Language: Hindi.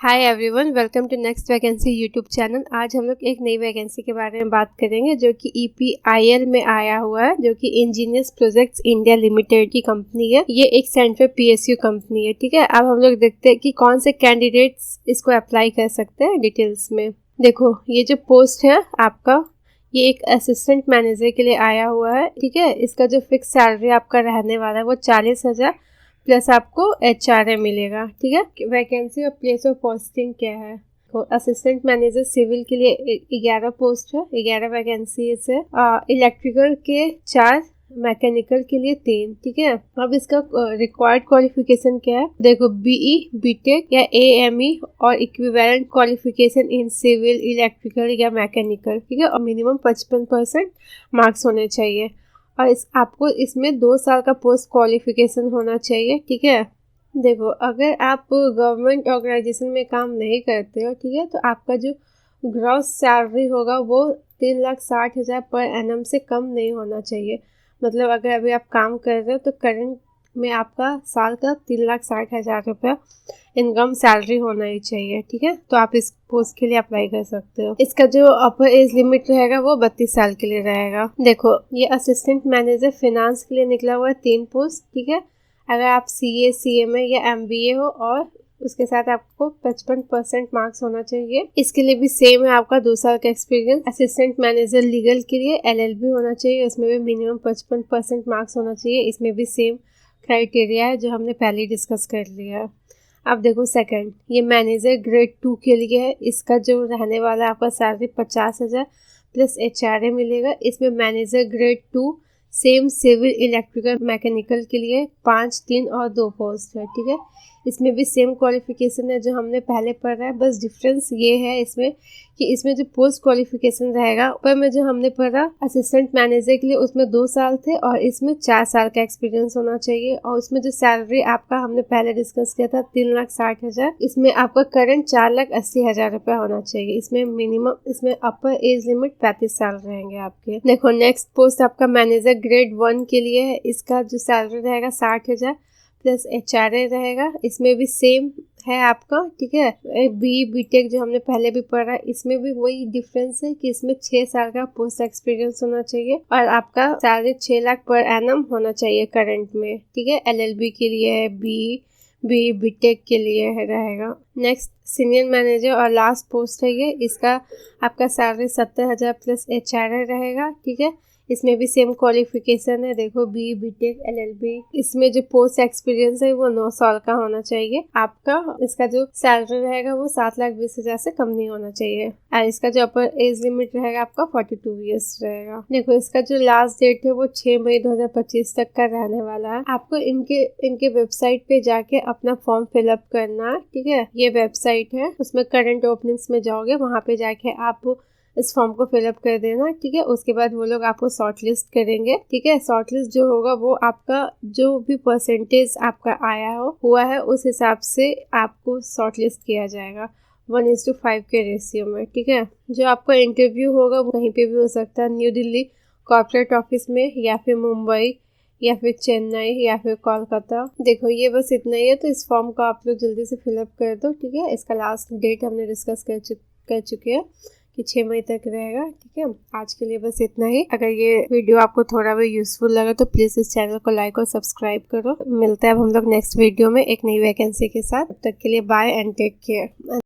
Hi everyone, welcome to next vacancy YouTube channel. आज हम लोग एक नई वैकेंसी के बारे में बात करेंगे जो कि EPIL में आया हुआ है, जो कि इंजीनियर्स प्रोजेक्ट्स इंडिया लिमिटेड की कंपनी है। ये एक सेंट्रल PSU कंपनी है। ठीक है, अब हम लोग देखते हैं कि कौन से कैंडिडेट्स इसको अप्लाई कर सकते हैं डिटेल्स में। देखो, ये जो पोस्ट है आपका, ये एक असिस्टेंट मैनेजर के लिए आया हुआ है। ठीक है, इसका जो फिक्स सैलरी आपका रहने वाला है वो 40,000 प्लस आपको HRA मिलेगा। ठीक है, वैकेंसी और प्लेस ऑफ पोस्टिंग क्या है। तो असिस्टेंट मैनेजर सिविल के लिए 11 पोस्ट है, 11 वैकेंसी है। इलेक्ट्रिकल के 4, मैकेनिकल के लिए 3। ठीक है, अब इसका रिक्वायर्ड क्वालिफिकेशन क्या है। देखो, BE, BTech या AME और equivalent qualification in civil, electrical या मैकेनिकल। ठीक है, और मिनिमम 55% मार्क्स होने चाहिए। और आपको इसमें 2 साल का पोस्ट क्वालिफिकेशन होना चाहिए। ठीक है, देखो, अगर आप गवर्नमेंट ऑर्गेनाइजेशन में काम नहीं करते हो, ठीक है, तो आपका जो ग्रॉस सैलरी होगा वो 3,60,000 पर एनम से कम नहीं होना चाहिए। मतलब अगर अभी आप काम कर रहे हो तो करंट में आपका साल का 3,60,000 रुपया इनकम सैलरी होना ही चाहिए। ठीक है, तो आप इस पोस्ट के लिए अप्लाई कर सकते हो। इसका जो अपर एज लिमिट रहेगा वो 32 साल के लिए रहेगा। देखो, ये असिस्टेंट मैनेजर फिनांस के लिए निकला हुआ है 3 पोस्ट। ठीक है, अगर आप CA, CMA या MBA हो और उसके साथ आपको 55% मार्क्स होना चाहिए। इसके लिए भी सेम है, आपका 2 साल का एक्सपीरियंस। असिस्टेंट मैनेजर लीगल के लिए LLB होना चाहिए, उसमें भी मिनिमम 55% मार्क्स होना चाहिए। इसमें भी सेम क्राइटेरिया है जो हमने पहले ही डिस्कस कर लिया है। अब देखो सेकंड, ये मैनेजर ग्रेड 2 के लिए है। इसका जो रहने वाला है आपका सैलरी 50,000 प्लस HRA मिलेगा। इसमें manager grade 2 same civil, electrical, mechanical के लिए 5, 3 और 2 पोस्ट है। ठीक है, इसमें भी सेम क्वालिफिकेशन है जो हमने पहले पढ़ा है। बस डिफरेंस ये है इसमें कि इसमें जो पोस्ट क्वालिफिकेशन रहेगा, ऊपर में जो हमने पढ़ा असिस्टेंट मैनेजर के लिए उसमें 2 साल थे और इसमें 4 साल का एक्सपीरियंस होना चाहिए। और उसमें जो सैलरी आपका हमने पहले डिस्कस किया था 3,60,000, इसमें आपका करंट 4,80,000 रुपया होना चाहिए। इसमें मिनिमम, इसमें अपर एज लिमिट 35 साल रहेंगे आपके। देखो, नेक्स्ट पोस्ट आपका मैनेजर ग्रेड 1 के लिए है। इसका जो सैलरी रहेगा 60,000 प्लस HRA रहेगा। इसमें भी सेम है आपका। ठीक है, BE, BTech जो हमने पहले भी पढ़ा, इसमें भी वही डिफरेंस है कि इसमें 6 साल का पोस्ट एक्सपीरियंस होना चाहिए और आपका सैलरी 6 लाख पर एनम होना चाहिए करंट में। ठीक है, LLB के लिए है, BE, BTech के लिए है रहेगा। नेक्स्ट सीनियर मैनेजर और लास्ट पोस्ट है ये। इसका आपका सैलरी 70,000 प्लस HRA रहेगा। ठीक है, इसमें भी सेम क्वालिफिकेशन है। देखो, BE, BTech, LLB। इसमें जो पोस्ट एक्सपीरियंस है वो 9 साल का होना चाहिए आपका। इसका जो सैलरी रहेगा वो 7,20,000 से कम नहीं होना चाहिए। और इसका जो अपर एज लिमिट रहेगा आपका 42 ईयर्स रहेगा। देखो, इसका जो लास्ट डेट है वो 6 मई 2025 तक का रहने वाला है। आपको इनके वेबसाइट पे जाके अपना फॉर्म फिलअप करना है। ठीक है, ये वेबसाइट है, उसमें करंट ओपनिंग्स में जाओगे, वहाँ पे जाके आप इस फॉर्म को फिलअप कर देना। ठीक है, उसके बाद वो लोग आपको शॉर्ट लिस्ट करेंगे। ठीक है, शॉर्ट लिस्ट जो होगा वो आपका जो भी परसेंटेज आपका आया हुआ है उस हिसाब से आपको शॉर्ट लिस्ट किया जाएगा 1:5 के रेशियो में। ठीक है, जो आपका इंटरव्यू होगा वो कहीं पे भी हो सकता है, न्यू दिल्ली कॉर्पोरेट ऑफिस में या फिर मुंबई या फिर चेन्नई या फिर कोलकाता। देखो, ये बस इतना ही है, तो इस फॉर्म को आप लोग जल्दी से फिलअप कर दो। ठीक है, इसका लास्ट डेट हमने डिस्कस कर चुके हैं कि 6 मई तक रहेगा। ठीक है, आज के लिए बस इतना ही। अगर ये वीडियो आपको थोड़ा भी यूजफुल लगा तो प्लीज़ इस चैनल को लाइक और सब्सक्राइब करो। मिलता है अब हम लोग नेक्स्ट वीडियो में एक नई वैकेंसी के साथ। तब तक के लिए बाय एंड टेक केयर।